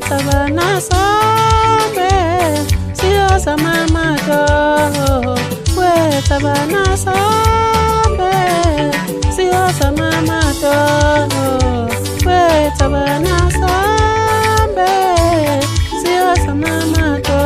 Wethabana sambe siyozama amato. Wethabana sambe siyozama amato. Wethabana sambe siyozama amato.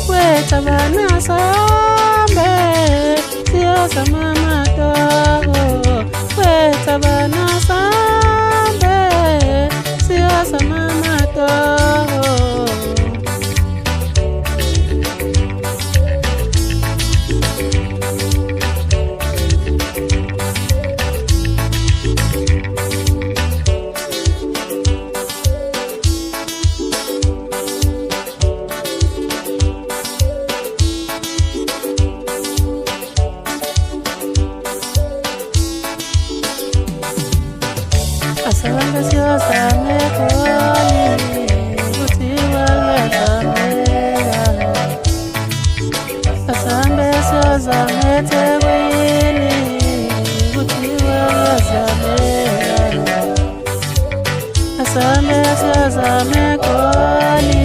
Wethabana sambe siyozama amato. Wethabana sambe siyozama amato. Asambe siyozama ekoli kuthiwa kuyazameka. Asambe siyozama eThekwini kuthiwa kuyazameka. Asambe siyozama ekoli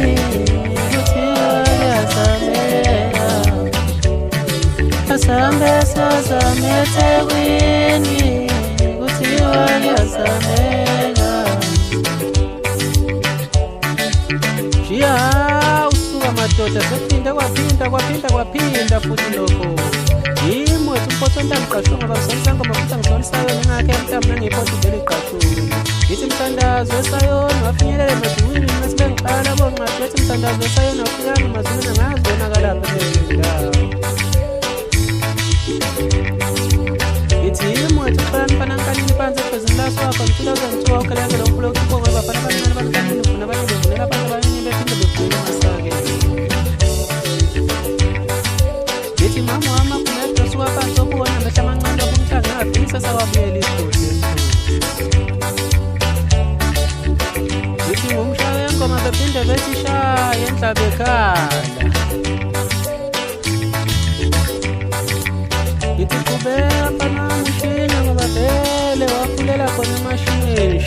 kuthiwa kuyazameka. Asambe siyozama eThekwini kuthiwa kuyazameka. Usuka madoda sephinda kwaphinda futhi lokho. Yimi wethu umphothonto angiqashunga bakusolisanga amaphutha ngisolisayoni ngakhe mhlawumbe nangiphothi vele iqashunga. Ngithi mthandazo esayoni wafinyelela emaziwini masibe ngiqala bonqathi wethi mthandazo esayoni wafikanga emaziwini angazibonakalapha leyo ndawo. Ngithi yimi wethu uqalani fanankanini phansi ephezini laso wakho ngo-2002 wawukhalakela umfula wokuqonga bafana abancane balukanini ufuna abanye bevunela abantu abaningi bephinde bevunela masake. Ngithi mama wami aphumele suka phansi okuwona amehla amancane okumhlanga ngafini sesawabuyela isigodi. Ngithi ngumshaya wengoma bephinde bethi shaya endlaba ekhala. Ngithi qhubeka mfana mshini ngoba vele wafulela khona emashinini.